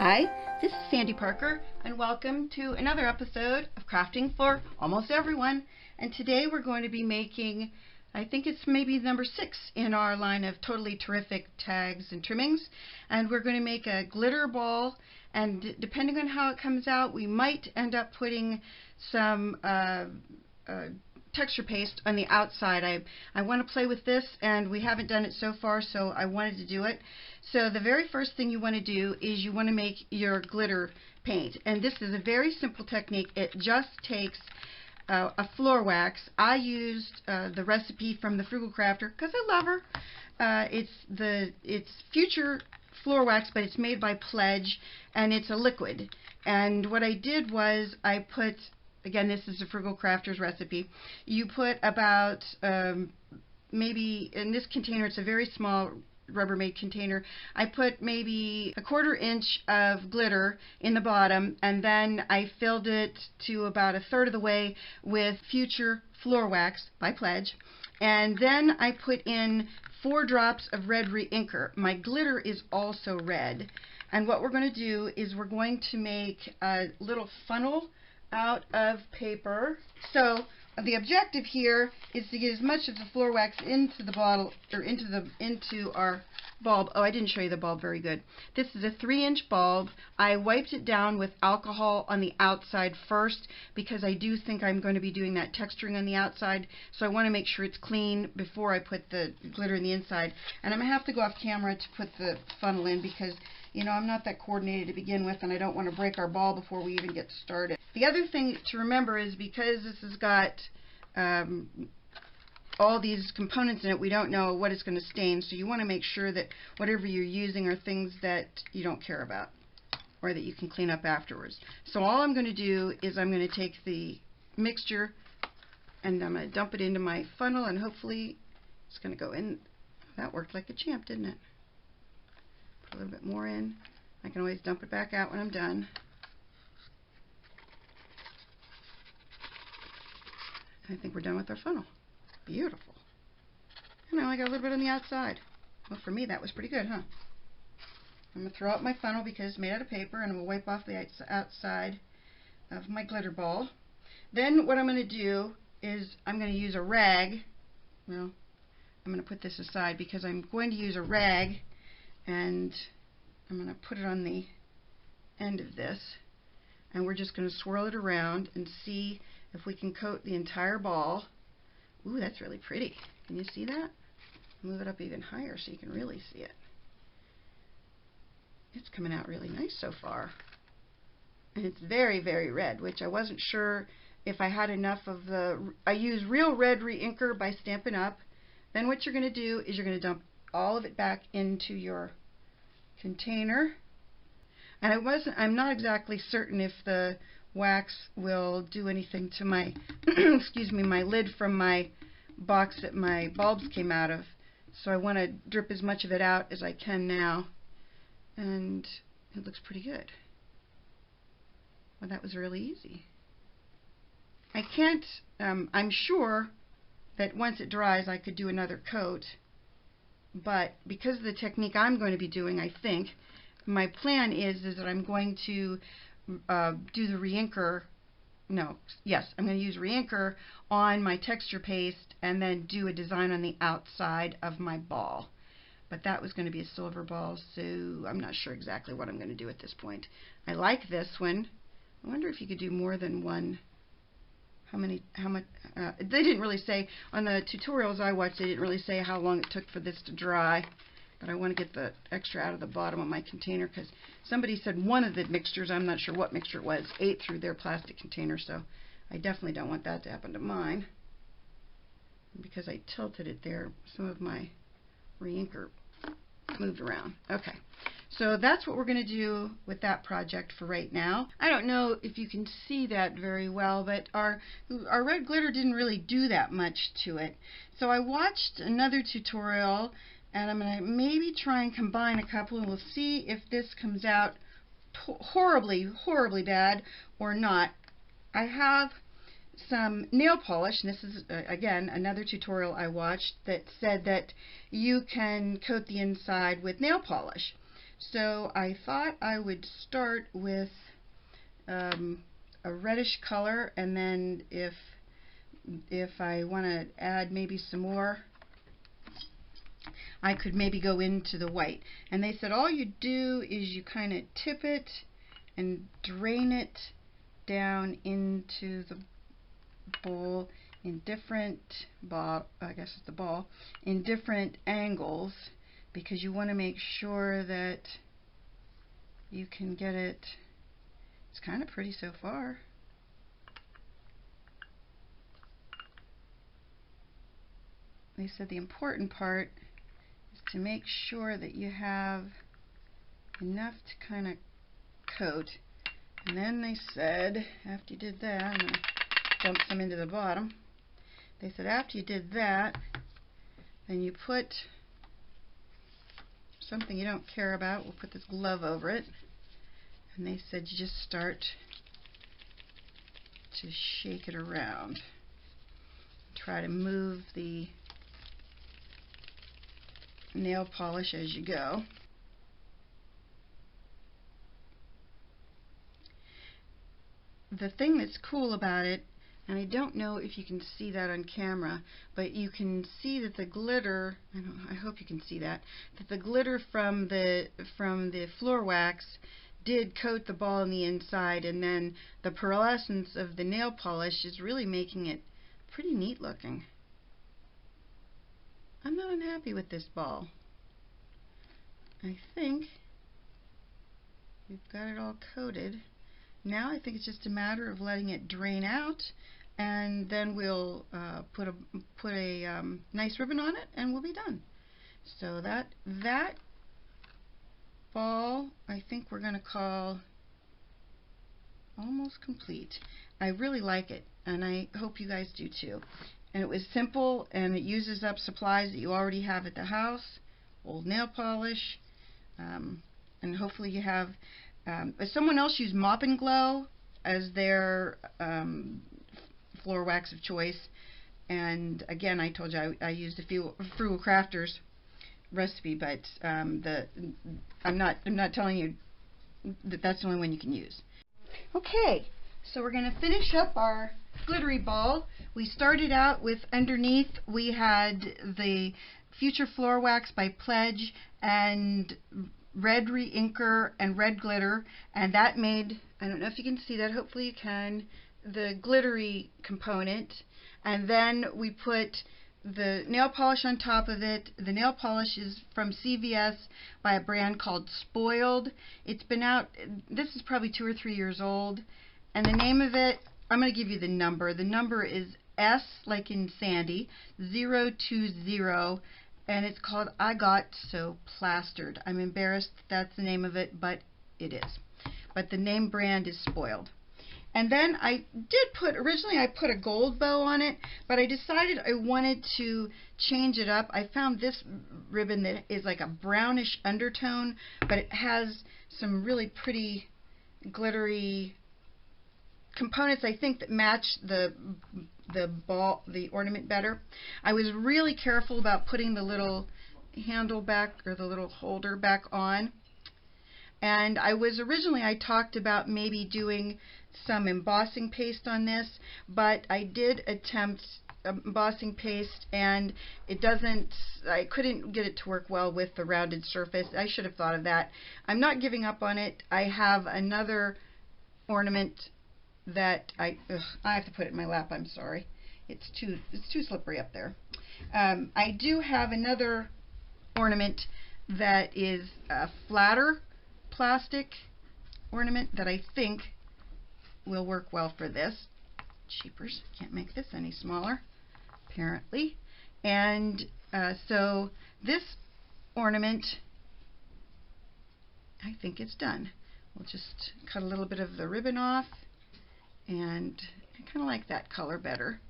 Hi, this is Sandy Parker, and welcome to another episode of Crafting for Almost Everyone. And today we're going to be making, I think it's maybe number 6 in our line of totally terrific tags and trimmings. And we're going to make a glitter ball, and depending on how it comes out, we might end up putting some texture paste on the outside. I want to play with this, and we haven't done it so far, so I wanted to do it. So the very first thing you want to do is you want to make your glitter paint, and this is a very simple technique. It just takes a floor wax. I used the recipe from the Frugal Crafter because I love her. It's Future floor wax, but it's made by Pledge, and it's a liquid. And what I did was I put, again, this is a Frugal Crafter's recipe. You put about maybe, in this container, it's a very small Rubbermaid container, I put maybe a 1/4 inch of glitter in the bottom, and then I filled it to about 1/3 of the way with Future floor wax by Pledge. And then I put in 4 drops of red reinker. My glitter is also red. And what we're going to do is we're going to make a little funnel out of paper. So the objective here is to get as much of the floor wax into the bottle, or into our bulb. Oh, I didn't show you the bulb very good. This is a 3-inch bulb. I wiped it down with alcohol on the outside first because I do think I'm going to be doing that texturing on the outside, so I want to make sure it's clean before I put the glitter in the inside. And I'm going to have to go off camera to put the funnel in because, you know, I'm not that coordinated to begin with, and I don't want to break our ball before we even get started. The other thing to remember is because this has got all these components in it, we don't know what it's going to stain, so you want to make sure that whatever you're using are things that you don't care about or that you can clean up afterwards. So all I'm going to do is I'm going to take the mixture and I'm going to dump it into my funnel, and hopefully it's going to go in. That worked like a champ, didn't it? Put a little bit more in. I can always dump it back out when I'm done. I think we're done with our funnel. Beautiful. And I only got a little bit on the outside. Well, for me that was pretty good, huh? I'm going to throw out my funnel because it's made out of paper, and I'm going to wipe off the outside of my glitter ball. Then what I'm going to do is I'm going to use a rag. Well, I'm going to put this aside because I'm going to use a rag, and I'm going to put it on the end of this, and we're just going to swirl it around and see if we can coat the entire ball. Ooh, that's really pretty. Can you see that? Move it up even higher so you can really see it. It's coming out really nice so far. And it's very, very red, which I wasn't sure if I had enough of the... I use Real Red Reinker by Stampin Up. Then what you're going to do is you're going to dump all of it back into your container. And I'm not exactly certain if the wax will do anything to my excuse me, my lid from my box that my bulbs came out of, so I want to drip as much of it out as I can now, and it looks pretty good. Well, that was really easy. I can't I'm sure that once it dries I could do another coat, but because of the technique I'm going to be doing, I think my plan is that I'm going to do the reinker. No, yes, I'm going to use reinker on my texture paste and then do a design on the outside of my ball. But that was going to be a silver ball, so I'm not sure exactly what I'm going to do at this point. I like this one. I wonder if you could do more than one. How much? They didn't really say on the tutorials I watched. They didn't really say how long it took for this to dry. But I want to get the extra out of the bottom of my container because somebody said one of the mixtures, I'm not sure what mixture it was, ate through their plastic container, so I definitely don't want that to happen to mine. Because I tilted it there, some of my reinker moved around. Okay, so that's what we're going to do with that project for right now. I don't know if you can see that very well, but our red glitter didn't really do that much to it. So I watched another tutorial, and I'm going to maybe try and combine a couple, and we'll see if this comes out horribly, horribly bad or not. I have some nail polish, and this is, again, another tutorial I watched that said that you can coat the inside with nail polish. So I thought I would start with a reddish color, and then if I want to add maybe some more, I could maybe go into the white. And they said all you do is you kind of tip it and drain it down into the bowl in different in different angles, because you want to make sure that you can get it. It's kind of pretty so far. They said the important part is to make sure that you have enough to kind of coat. And then they said after you did that, I'm going to dump some into the bottom. They said after you did that, then you put something you don't care about. We'll put this glove over it. And they said you just start to shake it around. Try to move the nail polish as you go. The thing that's cool about it, and I don't know if you can see that on camera, but you can see that the glitter, I hope you can see that the glitter from the floor wax did coat the ball on the inside, and then the pearlescence of the nail polish is really making it pretty neat looking. I'm not unhappy with this ball. I think we've got it all coated. Now I think it's just a matter of letting it drain out, and then we'll put a nice ribbon on it, and we'll be done. So that ball, I think we're going to call almost complete. I really like it, and I hope you guys do too. And it was simple, and it uses up supplies that you already have at the house, old nail polish, and hopefully you have. Someone else used Mop and Glow as their floor wax of choice, and again, I told you I used a Frugal Crafter's recipe, but I'm not telling you that that's the only one you can use. Okay, so we're going to finish up our glittery ball. We started out with, underneath we had the Future Floor Wax by Pledge and red reinker and red glitter, and that made, I don't know if you can see that, hopefully you can, the glittery component. And then we put the nail polish on top of it. The nail polish is from CVS by a brand called Spoiled. It's been out, this is probably 2 or 3 years old, and the name of it, I'm going to give you the number. The number is S, like in Sandy, 020, and it's called I Got So Plastered. I'm embarrassed that's the name of it, but it is. But the name brand is Spoiled. And then I did put, originally I put a gold bow on it, but I decided I wanted to change it up. I found this ribbon that is like a brownish undertone, but it has some really pretty glittery components, I think, that match the ornament better. I was really careful about putting the little handle back, or the little holder back on. And I talked about maybe doing some embossing paste on this, but I did attempt embossing paste, and I couldn't get it to work well with the rounded surface. I should have thought of that. I'm not giving up on it. I have another ornament that I have to put it in my lap, I'm sorry. It's too slippery up there. I do have another ornament that is a flatter plastic ornament that I think will work well for this. Cheapers, can't make this any smaller, apparently. And so this ornament, I think it's done. We'll just cut a little bit of the ribbon off, and I kind of like that color better.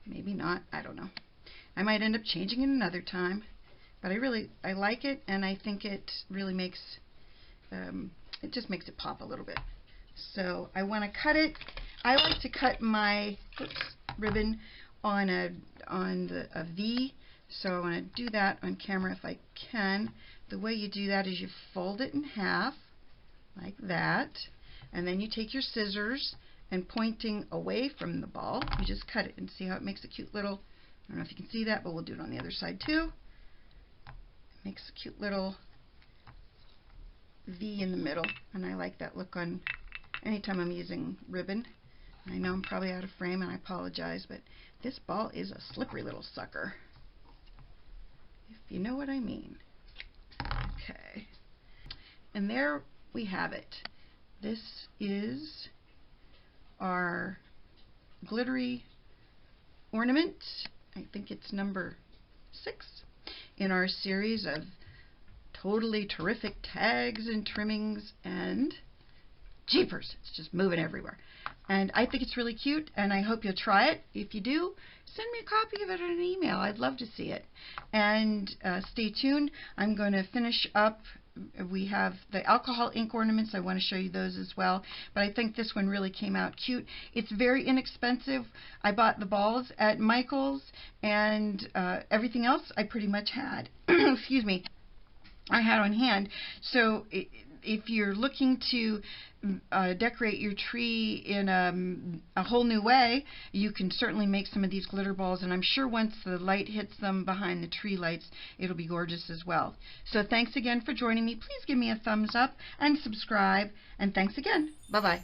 Maybe not, I don't know. I might end up changing it another time, but I like it, and I think it really makes it just makes it pop a little bit. So I want to cut it. I like to cut my ribbon on a V, So I want to do that on camera if I can. The way you do that is you fold it in half like that, and then you take your scissors and pointing away from the ball, you just cut it and see how it makes a cute little, I don't know if you can see that, but we'll do it on the other side too. It makes a cute little V in the middle, and I like that look on anytime I'm using ribbon. I know I'm probably out of frame and I apologize, but this ball is a slippery little sucker, if you know what I mean. Okay, and there we have it. This is our glittery ornament. I think it's number 6 in our series of totally terrific tags and trimmings, and jeepers, it's just moving everywhere. And I think it's really cute, and I hope you'll try it. If you do, send me a copy of it in an email. I'd love to see it. And stay tuned. I'm going to finish up. We have the alcohol ink ornaments. I want to show you those as well. But I think this one really came out cute. It's very inexpensive. I bought the balls at Michael's, and everything else I pretty much had. Excuse me. I had on hand. So if you're looking to decorate your tree in a whole new way, you can certainly make some of these glitter balls, and I'm sure once the light hits them behind the tree lights, it'll be gorgeous as well. So thanks again for joining me. Please give me a thumbs up and subscribe, and thanks again. Bye-bye.